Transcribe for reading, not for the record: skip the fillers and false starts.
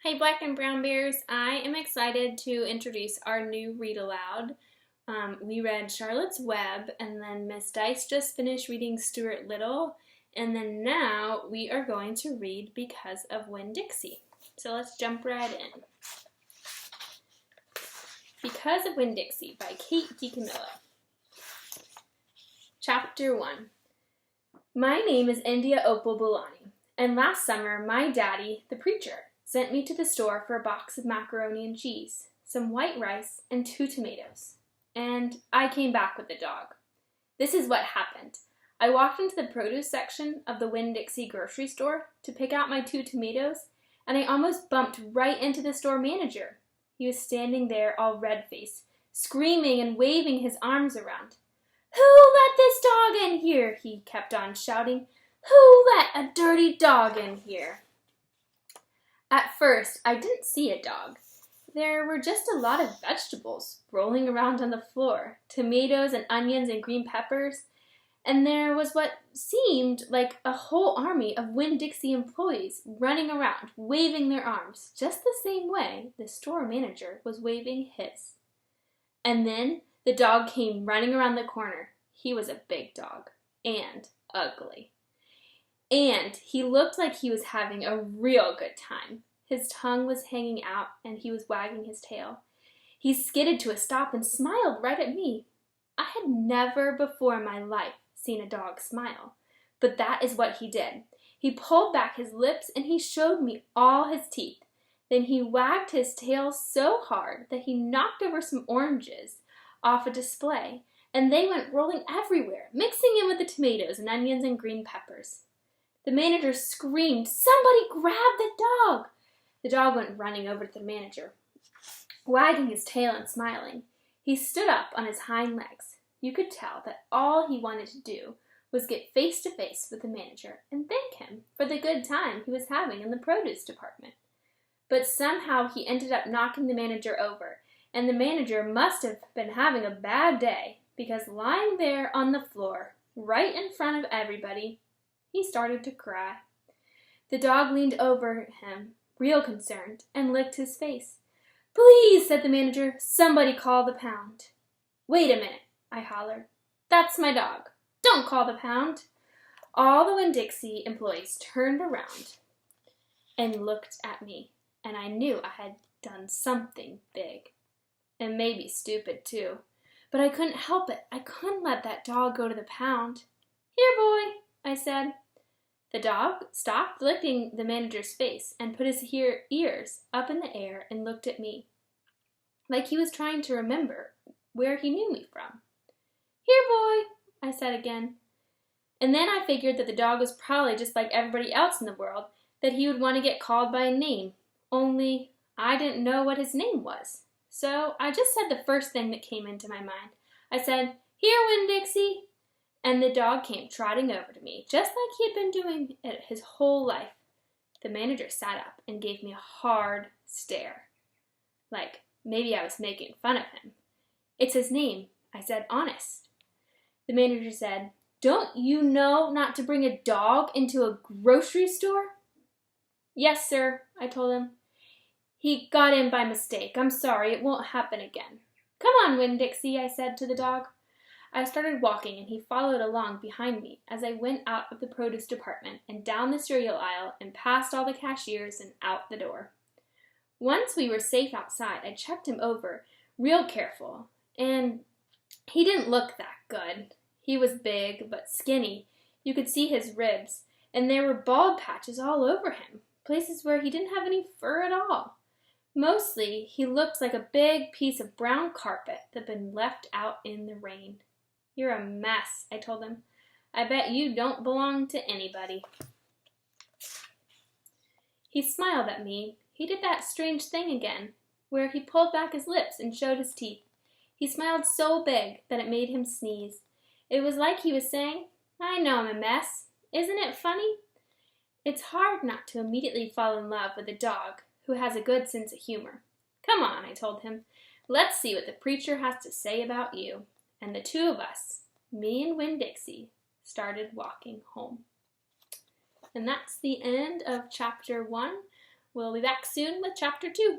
Hi Black and Brown Bears, I am excited to introduce our new read aloud. We read Charlotte's Web, and then Miss Dice just finished reading Stuart Little, and then now we are going to read Because of Winn, Dixie. So let's jump right in. Because of Winn, Dixie by Kate DiCamillo. Chapter 1. My name is India Opal Bulani, and last summer my daddy, the preacher, sent me to the store for a box of macaroni and cheese, some white rice, and 2 tomatoes. And I came back with the dog. This is what happened. I walked into the produce section of the Winn-Dixie grocery store to pick out my 2 tomatoes, and I almost bumped right into the store manager. He was standing there all red-faced, screaming and waving his arms around. "Who let this dog in here?" he kept on shouting. "Who let a dirty dog in here?" At first, I didn't see a dog. There were just a lot of vegetables rolling around on the floor, tomatoes and onions and green peppers, and there was what seemed like a whole army of Winn-Dixie employees running around, waving their arms, just the same way the store manager was waving his. And then the dog came running around the corner. He was a big dog, and ugly. And he looked like he was having a real good time. His tongue was hanging out, and he was wagging his tail. He skidded to a stop and smiled right at me. I had never before in my life seen a dog smile, but that is what he did. He pulled back his lips, and he showed me all his teeth. Then he wagged his tail so hard that he knocked over some oranges off a display, and they went rolling everywhere, mixing in with the tomatoes and onions and green peppers. The manager screamed, "Somebody grab the dog!" The dog went running over to the manager, wagging his tail and smiling. He stood up on his hind legs. You could tell that all he wanted to do was get face to face with the manager and thank him for the good time he was having in the produce department. But somehow he ended up knocking the manager over, and the manager must have been having a bad day because lying there on the floor, right in front of everybody, he started to cry. The dog leaned over him, real concerned, and licked his face. "Please," said the manager, "somebody call the pound." "Wait a minute," I hollered. "That's my dog. Don't call the pound." All the Winn-Dixie employees turned around and looked at me, and I knew I had done something big. And maybe stupid, too. But I couldn't help it. I couldn't let that dog go to the pound. "Here, boy," I said. The dog stopped licking the manager's face and put his ears up in the air and looked at me, like he was trying to remember where he knew me from. "Here, boy," I said again. And then I figured that the dog was probably just like everybody else in the world, that he would want to get called by a name, only I didn't know what his name was. So I just said the first thing that came into my mind. I said, "Here, Winn-Dixie." And the dog came trotting over to me, just like he had been doing it his whole life. The manager sat up and gave me a hard stare, like maybe I was making fun of him. "It's his name," I said, honest. The manager said, "Don't you know not to bring a dog into a grocery store?" "Yes, sir," I told him. "He got in by mistake. I'm sorry. It won't happen again." "Come on, Winn-Dixie," I said to the dog. I started walking, and he followed along behind me as I went out of the produce department and down the cereal aisle and past all the cashiers and out the door. Once we were safe outside, I checked him over, real careful, and he didn't look that good. He was big, but skinny. You could see his ribs, and there were bald patches all over him, places where he didn't have any fur at all. Mostly, he looked like a big piece of brown carpet that had been left out in the rain. "You're a mess," I told him. "I bet you don't belong to anybody." He smiled at me. He did that strange thing again, where he pulled back his lips and showed his teeth. He smiled so big that it made him sneeze. It was like he was saying, "I know I'm a mess. Isn't it funny?" It's hard not to immediately fall in love with a dog who has a good sense of humor. "Come on," I told him. "Let's see what the preacher has to say about you." And the 2 of us, me and Winn-Dixie, started walking home. And that's the end of chapter 1. We'll be back soon with Chapter 2.